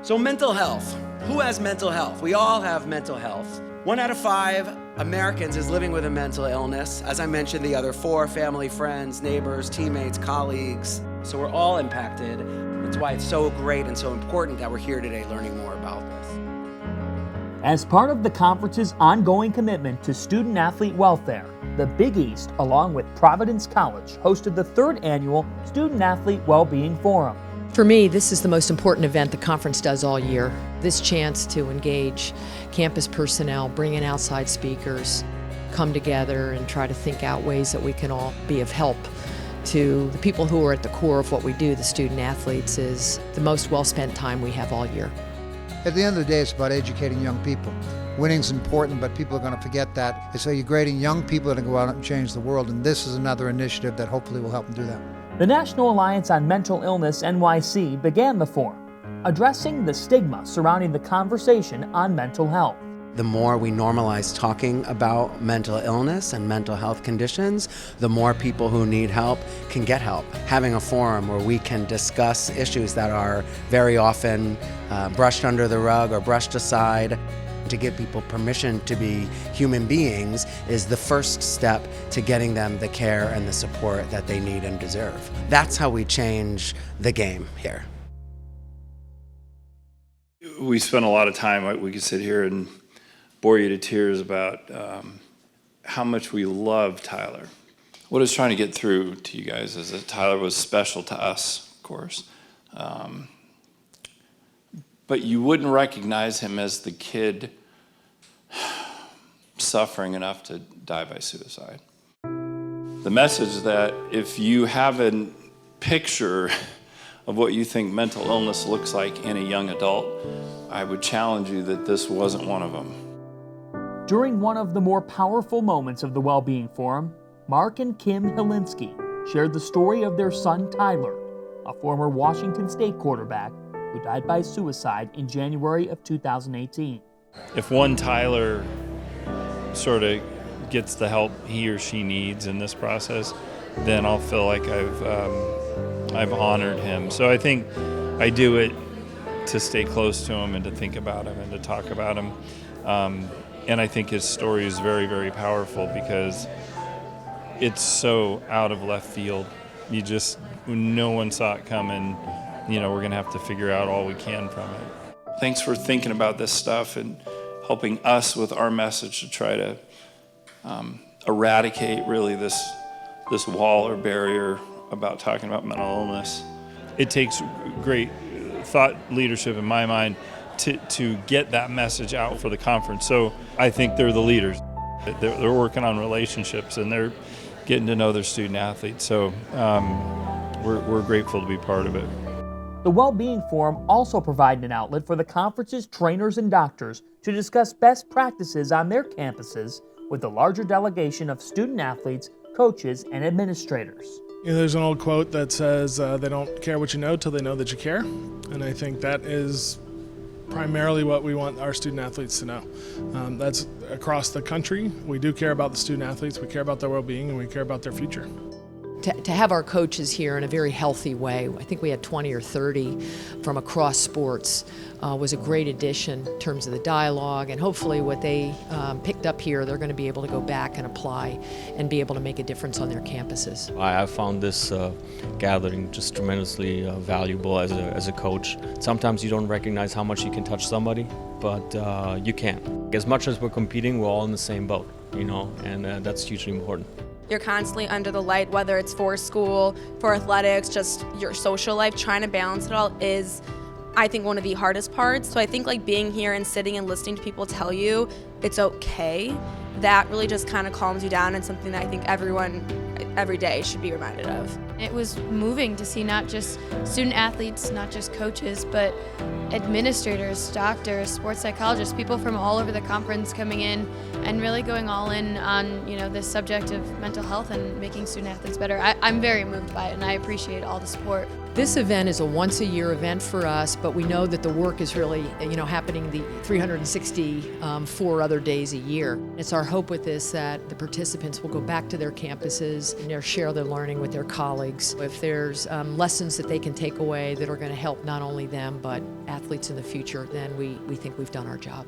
So mental health. Who has mental health? We all have mental health. 1 out of 5 Americans is living with a mental illness. As I mentioned, the other 4, family, friends, neighbors, teammates, colleagues. So we're all impacted. That's why it's so great and so important that we're here today learning more about this. As part of the conference's ongoing commitment to student-athlete welfare, the Big East, along with Providence College, hosted the 3rd annual Student-Athlete Wellbeing Forum. For me, this is the most important event the conference does all year. This chance to engage campus personnel, bring in outside speakers, come together and try to think out ways that we can all be of help to the people who are at the core of what we do, the student athletes, is the most well-spent time we have all year. At the end of the day, it's about educating young people. Winning's important, but people are going to forget that. So you're grading young people to go out and change the world, and this is another initiative that hopefully will help them do that. The National Alliance on Mental Illness NYC began the forum, addressing the stigma surrounding the conversation on mental health. The more we normalize talking about mental illness and mental health conditions, the more people who need help can get help. Having a forum where we can discuss issues that are very often brushed under the rug or brushed aside, to give people permission to be human beings is the first step to getting them the care and the support that they need and deserve. That's how we change the game here. We spent a lot of time, we could sit here and bore you to tears about how much we love Tyler. What I was trying to get through to you guys is that Tyler was special to us, of course. But you wouldn't recognize him as the kid suffering enough to die by suicide. The message that if you have a picture of what you think mental illness looks like in a young adult, I would challenge you that this wasn't one of them. During one of the more powerful moments of the Wellbeing Forum, Mark and Kim Helinski shared the story of their son Tyler, a former Washington State quarterback who died by suicide in January of 2018. If one Tyler sort of gets the help he or she needs in this process, then I'll feel like I've honored him. So I think I do it to stay close to him and to think about him and to talk about him. And I think his story is very, very powerful because it's so out of left field. No one saw it coming. We're going to have to figure out all we can from it. Thanks for thinking about this stuff and helping us with our message to try to eradicate really this wall or barrier about talking about mental illness. It takes great thought leadership in my mind to get that message out for the conference. So I think they're the leaders. They're working on relationships and they're getting to know their student athletes. So we're grateful to be part of it. The Wellbeing Forum also provided an outlet for the conference's trainers and doctors to discuss best practices on their campuses with the larger delegation of student athletes, coaches, and administrators. There's an old quote that says, they don't care what you know till they know that you care. And I think that is primarily what we want our student athletes to know. That's across the country. We do care about the student athletes, we care about their well-being, and we care about their future. To have our coaches here in a very healthy way, I think we had 20 or 30 from across sports, was a great addition in terms of the dialogue, and hopefully what they picked up here, they're going to be able to go back and apply and be able to make a difference on their campuses. I have found this gathering just tremendously valuable as a coach. Sometimes you don't recognize how much you can touch somebody, but you can. As much as we're competing, we're all in the same boat, and that's hugely important. You're constantly under the light, whether it's for school, for athletics, just your social life. Trying to balance it all is, I think, one of the hardest parts. So I think being here and sitting and listening to people tell you it's okay, that really just kind of calms you down, and something that I think everyone every day should be reminded of. It was moving to see not just student athletes, not just coaches, but administrators, doctors, sports psychologists, people from all over the conference coming in and really going all in on this subject of mental health and making student athletes better. I'm very moved by it, and I appreciate all the support. This event is a once-a-year event for us, but we know that the work is really, happening the 364 other days a year. It's our hope with this that the participants will go back to their campuses and share their learning with their colleagues colleagues. If there's lessons that they can take away that are going to help not only them but athletes in the future, then we think we've done our job.